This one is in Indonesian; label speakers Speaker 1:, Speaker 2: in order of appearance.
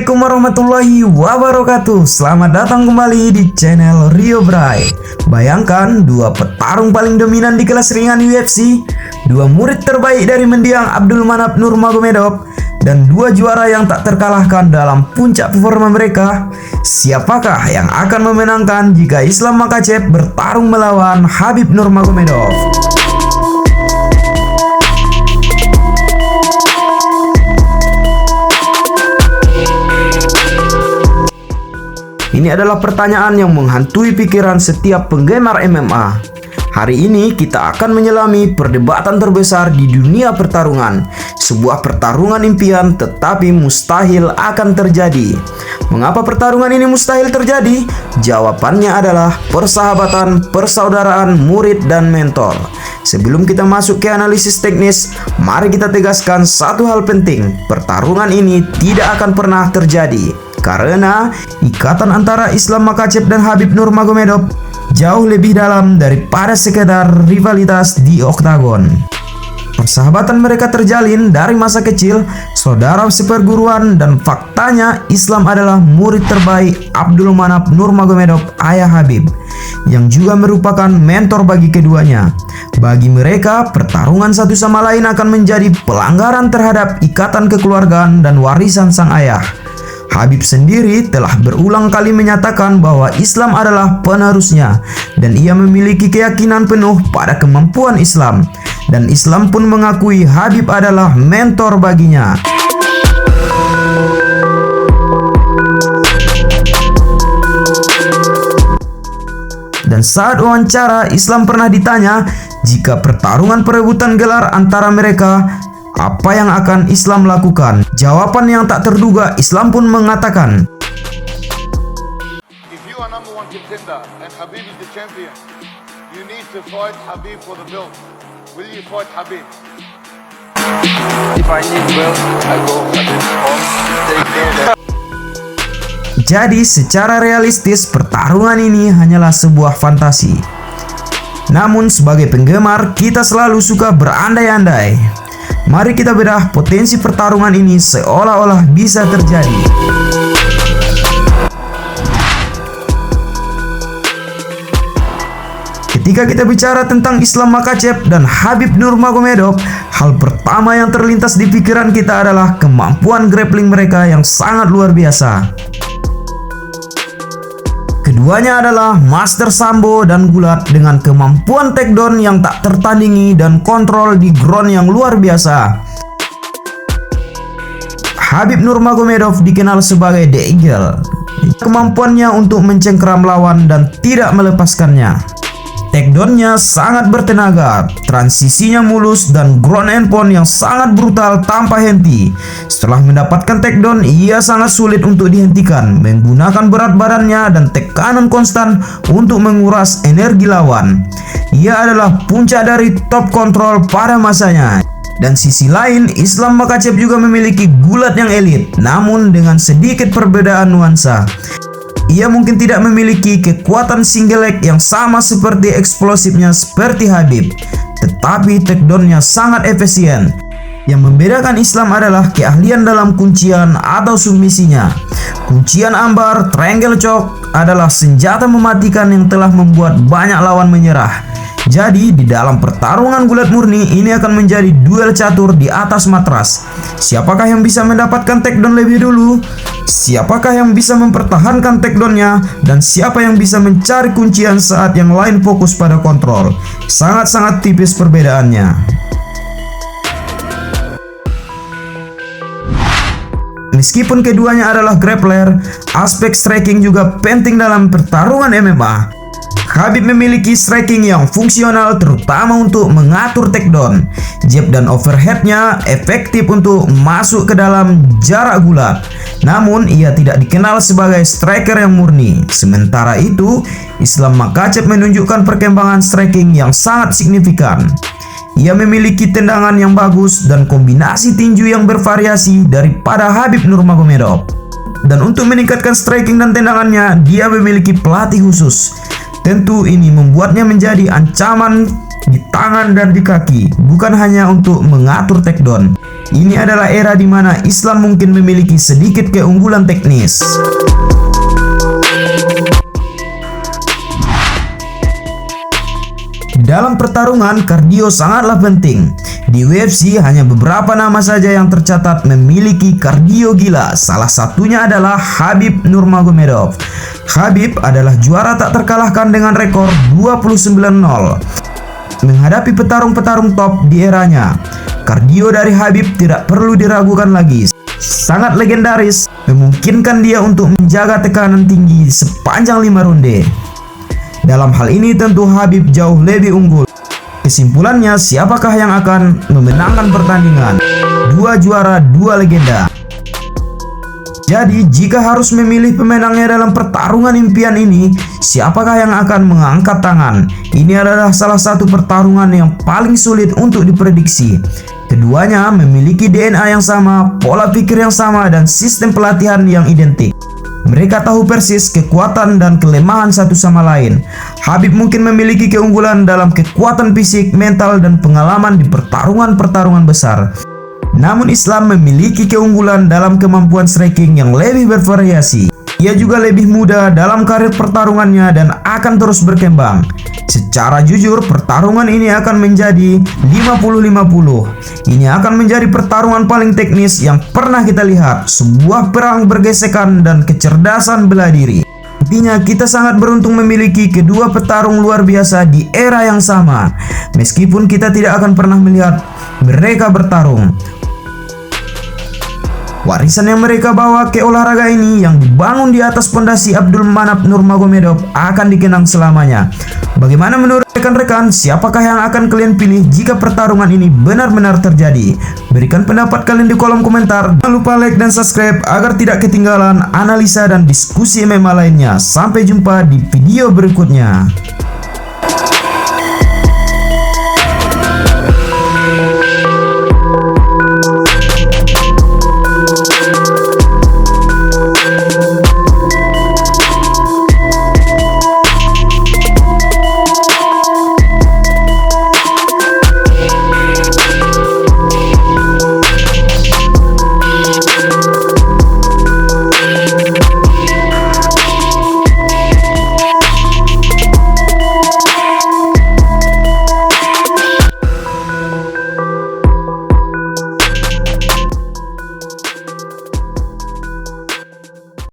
Speaker 1: Assalamualaikum warahmatullahi wabarakatuh. Selamat datang kembali di channel Rio Bray. Bayangkan dua petarung paling dominan di kelas ringan UFC, dua murid terbaik dari mendiang Abdul Manap Nurmagomedov, dan dua juara yang tak terkalahkan dalam puncak performa mereka. Siapakah yang akan memenangkan jika Islam Makhachev bertarung melawan Khabib Nurmagomedov? Ini adalah pertanyaan yang menghantui pikiran setiap penggemar MMA. Hari ini kita akan menyelami perdebatan terbesar di dunia pertarungan. Sebuah pertarungan impian tetapi mustahil akan terjadi. Mengapa pertarungan ini mustahil terjadi? Jawabannya adalah persahabatan, persaudaraan murid dan mentor. Sebelum kita masuk ke analisis teknis, mari kita tegaskan satu hal penting. Pertarungan ini tidak akan pernah terjadi. Karena ikatan antara Islam Makhachev dan Khabib Nurmagomedov jauh lebih dalam daripada sekedar rivalitas di oktagon. Persahabatan mereka terjalin dari masa kecil, saudara seperguruan, dan faktanya Islam adalah murid terbaik Abdul Manap Nurmagomedov, ayah Khabib, yang juga merupakan mentor bagi keduanya. Bagi mereka, pertarungan satu sama lain akan menjadi pelanggaran terhadap ikatan kekeluargaan dan warisan sang ayah. Khabib sendiri telah berulang kali menyatakan bahwa Islam adalah penerusnya dan ia memiliki keyakinan penuh pada kemampuan Islam, dan Islam pun mengakui Khabib adalah mentor baginya. Dan saat wawancara, Islam pernah ditanya jika pertarungan perebutan gelar antara mereka, apa yang akan Islam lakukan? Jawaban yang tak terduga, Islam pun mengatakan,
Speaker 2: If you are number one contender and Khabib is the champion, you need to fight Khabib for the belt. Will you fight Khabib?
Speaker 3: If I need belt, I go Khabib's home, take care.
Speaker 1: Jadi secara realistis pertarungan ini hanyalah sebuah fantasi. Namun sebagai penggemar, kita selalu suka berandai-andai. Mari kita bedah potensi pertarungan ini seolah-olah bisa terjadi. Ketika kita bicara tentang Islam Makhachev dan Khabib Nurmagomedov, hal pertama yang terlintas di pikiran kita adalah kemampuan grappling mereka yang sangat luar biasa. Keduanya adalah master sambo dan gulat dengan kemampuan takedown yang tak tertandingi dan kontrol di ground yang luar biasa. Khabib Nurmagomedov dikenal sebagai The Eagle. Kemampuannya untuk mencengkeram lawan dan tidak melepaskannya. Takedownnya sangat bertenaga, transisinya mulus, dan ground and pound yang sangat brutal tanpa henti. Setelah mendapatkan takedown, ia sangat sulit untuk dihentikan, menggunakan berat badannya dan tekanan konstan untuk menguras energi lawan. Ia adalah puncak dari top control pada masanya. Dan sisi lain, Islam Makhachev juga memiliki gulat yang elit, namun dengan sedikit perbedaan nuansa. Ia mungkin tidak memiliki kekuatan single leg yang sama seperti eksplosifnya seperti Khabib, tetapi takedownnya sangat efisien. Yang membedakan Islam adalah keahlian dalam kuncian atau submisinya. Kuncian ambar, triangle choke adalah senjata mematikan yang telah membuat banyak lawan menyerah. Jadi di dalam pertarungan gulat murni ini akan menjadi duel catur di atas matras. Siapakah yang bisa mendapatkan takedown lebih dulu? Siapakah yang bisa mempertahankan takedownnya? Dan siapa yang bisa mencari kuncian saat yang lain fokus pada kontrol? Sangat-sangat tipis perbedaannya. Meskipun keduanya adalah grappler, aspek striking juga penting dalam pertarungan MMA. Khabib memiliki striking yang fungsional terutama untuk mengatur takedown. Jab dan overheadnya efektif untuk masuk ke dalam jarak gulat. Namun ia tidak dikenal sebagai striker yang murni. Sementara itu, Islam Makhachev menunjukkan perkembangan striking yang sangat signifikan. Ia memiliki tendangan yang bagus dan kombinasi tinju yang bervariasi daripada Khabib Nurmagomedov. Dan untuk meningkatkan striking dan tendangannya, dia memiliki pelatih khusus. Tentu ini membuatnya menjadi ancaman di tangan dan di kaki, bukan hanya untuk mengatur takedown. Ini adalah era di mana Islam mungkin memiliki sedikit keunggulan teknis. Dalam pertarungan, kardio sangatlah penting. Di UFC hanya beberapa nama saja yang tercatat memiliki kardio gila. Salah satunya adalah Khabib Nurmagomedov. Khabib adalah juara tak terkalahkan dengan rekor 29-0 menghadapi petarung-petarung top di eranya. Kardio dari Khabib tidak perlu diragukan lagi. Sangat legendaris, memungkinkan dia untuk menjaga tekanan tinggi sepanjang 5 ronde. Dalam hal ini tentu Khabib jauh lebih unggul. Kesimpulannya, siapakah yang akan memenangkan pertandingan? Dua juara, dua legenda. Jadi, jika harus memilih pemenangnya dalam pertarungan impian ini, siapakah yang akan mengangkat tangan? Ini adalah salah satu pertarungan yang paling sulit untuk diprediksi. Keduanya memiliki DNA yang sama, pola pikir yang sama, dan sistem pelatihan yang identik. Mereka tahu persis kekuatan dan kelemahan satu sama lain. Khabib mungkin memiliki keunggulan dalam kekuatan fisik, mental, dan pengalaman di pertarungan-pertarungan besar. Namun Islam memiliki keunggulan dalam kemampuan striking yang lebih bervariasi. Ia juga lebih muda dalam karir pertarungannya dan akan terus berkembang. Secara jujur, pertarungan ini akan menjadi 50-50. Ini akan menjadi pertarungan paling teknis yang pernah kita lihat. Sebuah perang bergesekan dan kecerdasan bela diri. Intinya, kita sangat beruntung memiliki kedua petarung luar biasa di era yang sama. Meskipun kita tidak akan pernah melihat mereka bertarung, warisan yang mereka bawa ke olahraga ini yang dibangun di atas pondasi Abdul Manap Nurmagomedov akan dikenang selamanya. Bagaimana menurut rekan-rekan? Siapakah yang akan kalian pilih jika pertarungan ini benar-benar terjadi? Berikan pendapat kalian di kolom komentar. Jangan lupa like dan subscribe agar tidak ketinggalan analisa dan diskusi MMA lainnya. Sampai jumpa di video berikutnya.